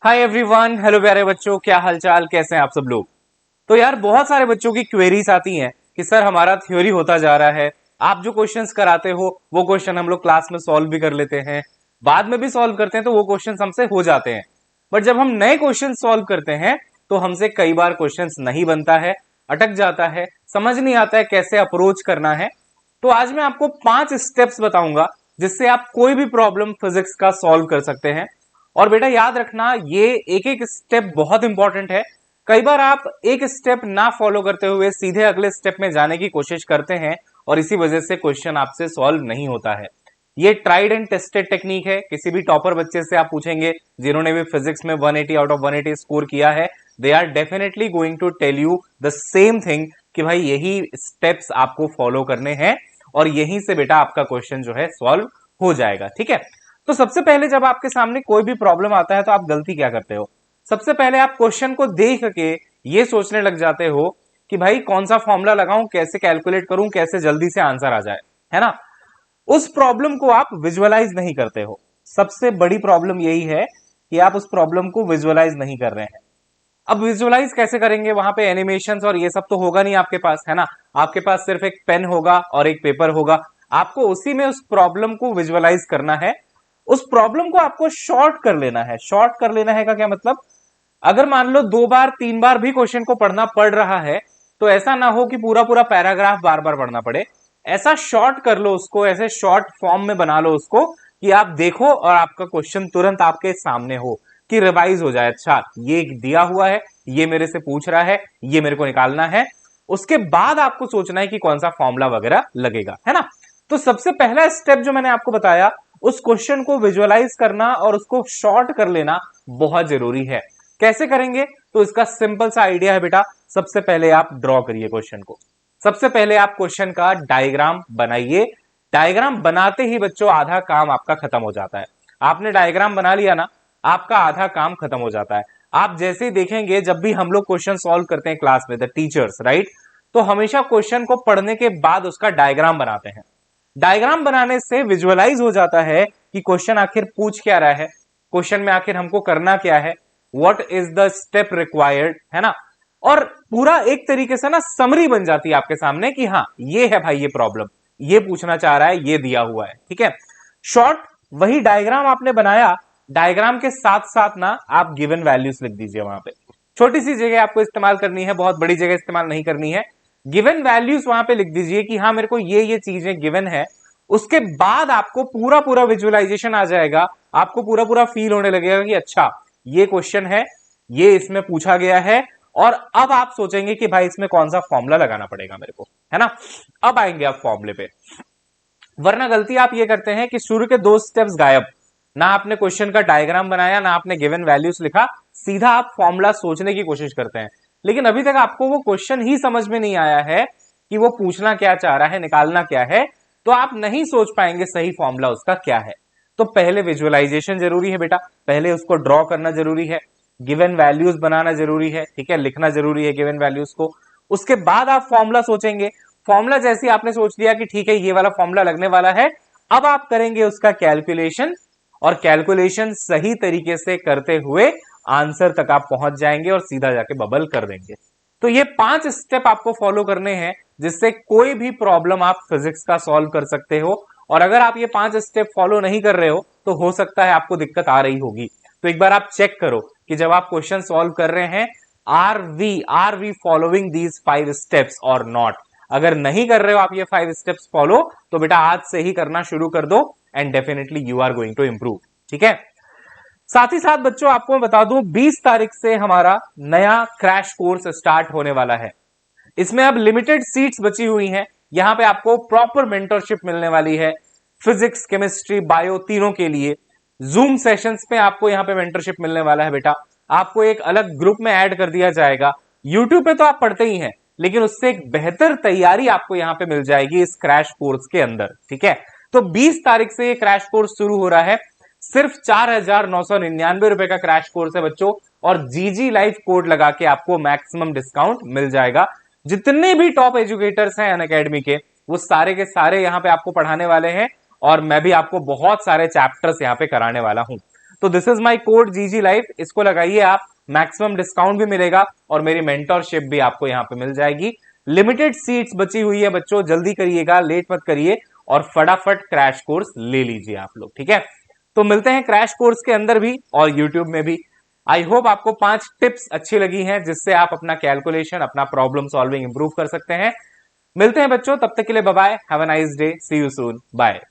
Hi everyone, hello प्यारे बच्चों, क्या हालचाल, कैसे हैं आप सब लोग। तो यार बहुत सारे बच्चों की क्वेरीज आती हैं कि सर हमारा थ्योरी होता जा रहा है, आप जो क्वेश्चंस कराते हो वो क्वेश्चन हम लोग क्लास में सॉल्व भी कर लेते हैं, बाद में भी सॉल्व करते हैं तो वो क्वेश्चंस हमसे हो जाते हैं। बट जब हम नए क्वेश्चन सॉल्व करते हैं तो हमसे कई बार क्वेश्चंस नहीं बनता है, अटक जाता है, समझ नहीं आता है कैसे अप्रोच करना है। तो आज मैं आपको 5 स्टेप्स बताऊंगा जिससे आप कोई भी प्रॉब्लम फिजिक्स का सॉल्व कर सकते हैं। और बेटा याद रखना, ये एक एक स्टेप बहुत इंपॉर्टेंट है। कई बार आप एक स्टेप ना फॉलो करते हुए सीधे अगले स्टेप में जाने की कोशिश करते हैं और इसी वजह से क्वेश्चन आपसे सॉल्व नहीं होता है। ये ट्राइड एंड टेस्टेड टेक्निक है। किसी भी टॉपर बच्चे से आप पूछेंगे जिन्होंने भी फिजिक्स में 180 आउट ऑफ 180 स्कोर किया है, they are definitely going to tell you the same thing कि भाई यही स्टेप्स आपको फॉलो करने हैं और यहीं से बेटा आपका क्वेश्चन जो है सॉल्व हो जाएगा। ठीक है, तो सबसे पहले जब आपके सामने कोई भी प्रॉब्लम आता है तो आप गलती क्या करते हो? सबसे पहले आप क्वेश्चन को देख के ये सोचने लग जाते हो कि भाई कौन सा फॉर्मूला लगाऊं, कैसे कैलकुलेट करूं, कैसे जल्दी से आंसर आ जाए, है ना। उस प्रॉब्लम को आप विजुअलाइज नहीं करते हो। सबसे बड़ी प्रॉब्लम यही है कि आप उस प्रॉब्लम को विजुअलाइज नहीं कर रहे हैं। अब विजुअलाइज कैसे करेंगे? वहां पे एनिमेशंस और ये सब तो होगा नहीं आपके पास, है ना। आपके पास सिर्फ एक पेन होगा और एक पेपर होगा। आपको उसी में उस प्रॉब्लम को विजुअलाइज करना है। उस प्रॉब्लम को आपको शॉर्ट कर लेना है। शॉर्ट कर लेना है का क्या मतलब? अगर मान लो 2 बार 3 बार भी क्वेश्चन को पढ़ना पड़ रहा है तो ऐसा ना हो कि पूरा पूरा पैराग्राफ बार बार पढ़ना पड़े। ऐसा शॉर्ट कर लो उसको, ऐसे शॉर्ट फॉर्म में बना लो उसको कि आप देखो और आपका क्वेश्चन तुरंत आपके सामने हो, कि रिवाइज हो जाए। अच्छा, ये दिया हुआ है, ये मेरे से पूछ रहा है, ये मेरे को निकालना है। उसके बाद आपको सोचना है कि कौन सा फॉर्मूला वगैरह लगेगा, है ना। तो सबसे पहला स्टेप जो मैंने आपको बताया, उस क्वेश्चन को विजुअलाइज करना और उसको शॉर्ट कर लेना बहुत जरूरी है। कैसे करेंगे? तो इसका सिंपल सा आइडिया है बेटा। सबसे पहले आप ड्रॉ करिए क्वेश्चन को। सबसे पहले आप क्वेश्चन का डायग्राम बनाइए। डायग्राम बनाते ही बच्चों आधा काम आपका खत्म हो जाता है। आपने डायग्राम बना लिया ना, आपका आधा काम खत्म हो जाता है। आप जैसे ही देखेंगे, जब भी हम लोग क्वेश्चन सॉल्व करते हैं क्लास में, द टीचर्स, राइट, तो हमेशा क्वेश्चन को पढ़ने के बाद उसका डायग्राम बनाते हैं। डायग्राम बनाने से विजुअलाइज हो जाता है कि क्वेश्चन आखिर पूछ क्या रहा है, क्वेश्चन में आखिर हमको करना क्या है, what is the step required, है ना। और पूरा एक तरीके से ना समरी बन जाती है आपके सामने कि हाँ ये है भाई, ये प्रॉब्लम, ये पूछना चाह रहा है, ये दिया हुआ है। ठीक है, शॉर्ट वही डायग्राम आपने बनाया, डायग्राम के साथ साथ ना आप गिवन वैल्यूज लिख दीजिए। वहां पे छोटी सी जगह आपको इस्तेमाल करनी है, बहुत बड़ी जगह इस्तेमाल नहीं करनी है। गिवन वैल्यूज वहां पे लिख दीजिए कि हाँ मेरे को ये चीजें गिवन है। उसके बाद आपको पूरा पूरा विजुअलाइजेशन आ जाएगा, आपको पूरा पूरा फील होने लगेगा कि अच्छा ये क्वेश्चन है, ये इसमें पूछा गया है, और अब आप सोचेंगे कि भाई इसमें कौन सा फॉर्मूला लगाना पड़ेगा मेरे को, है ना। अब आएंगे आप फॉर्मूले पे। वरना गलती आप ये करते हैं कि शुरू के 2 स्टेप्स गायब, ना आपने क्वेश्चन का डायग्राम बनाया, ना आपने गिवन वैल्यूज लिखा, सीधा आप फॉर्मूला सोचने की कोशिश करते हैं। लेकिन अभी तक आपको वो क्वेश्चन ही समझ में नहीं आया है कि वो पूछना क्या चाह रहा है, निकालना क्या है, तो आप नहीं सोच पाएंगे सही फॉर्मूला उसका क्या है। तो पहले विजुअलाइजेशन जरूरी है बेटा, पहले उसको ड्रॉ करना जरूरी है, गिवन वैल्यूज बनाना जरूरी है, ठीक है, लिखना जरूरी है गिवन वैल्यूज को। उसके बाद आप फॉर्मूला सोचेंगे। फॉर्मूला जैसे आपने सोच लिया कि ठीक है ये वाला फॉर्मूला लगने वाला है, अब आप करेंगे उसका कैलकुलेशन, और कैलकुलेशन सही तरीके से करते हुए आंसर तक आप पहुंच जाएंगे और सीधा जाके बबल कर देंगे। तो ये 5 स्टेप आपको फॉलो करने हैं जिससे कोई भी प्रॉब्लम आप फिजिक्स का सॉल्व कर सकते हो। और अगर आप ये 5 स्टेप फॉलो नहीं कर रहे हो तो हो सकता है आपको दिक्कत आ रही होगी। तो एक बार आप चेक करो कि जब आप क्वेश्चन सॉल्व कर रहे हैं, are we following these 5 steps और नॉट। अगर नहीं कर रहे हो आप ये 5 स्टेप्स फॉलो, तो बेटा आज से ही करना शुरू कर दो and definitely you are going to improve. ठीक है, साथ ही साथ बच्चों आपको मैं बता दूं 20 तारीख से हमारा नया क्रैश कोर्स स्टार्ट होने वाला है। इसमें अब लिमिटेड सीट्स बची हुई हैं। यहां पे आपको प्रॉपर मेंटरशिप मिलने वाली है, फिजिक्स, केमिस्ट्री, बायो तीनों के लिए। जूम सेशंस में आपको यहां पे मेंटरशिप मिलने वाला है बेटा। आपको एक अलग ग्रुप में ऐड कर दिया जाएगा। यूट्यूब पे तो आप पढ़ते ही हैं, लेकिन उससे एक बेहतर तैयारी आपको यहां पे मिल जाएगी इस क्रैश कोर्स के अंदर। ठीक है, तो 20 तारीख से ये क्रैश कोर्स शुरू हो रहा है। सिर्फ 4,999 रुपए का क्रैश कोर्स है बच्चों, और जीजी लाइफ कोड लगा के आपको मैक्सिमम डिस्काउंट मिल जाएगा। जितने भी टॉप एजुकेटर्स हैं अनअकैडमी के, वो सारे के सारे यहां पे आपको पढ़ाने वाले हैं, और मैं भी आपको बहुत सारे चैप्टर्स यहां पे कराने वाला हूं। तो दिस इज माई कोड जीजी लाइफ, इसको लगाइए आप, मैक्सिमम डिस्काउंट भी मिलेगा और मेरी मेंटरशिप भी आपको यहाँ पे मिल जाएगी। लिमिटेड सीट्स बची हुई है बच्चों, जल्दी करिएगा, लेट मत करिए और फटाफट क्रैश कोर्स ले लीजिए आप लोग, ठीक है। तो मिलते हैं क्रैश कोर्स के अंदर भी और यूट्यूब में भी। आई होप आपको 5 टिप्स अच्छी लगी हैं जिससे आप अपना कैलकुलेशन, अपना प्रॉब्लम सॉल्विंग इंप्रूव कर सकते हैं। मिलते हैं बच्चों, तब तक के लिए bye bye, have a nice day, see you soon, bye.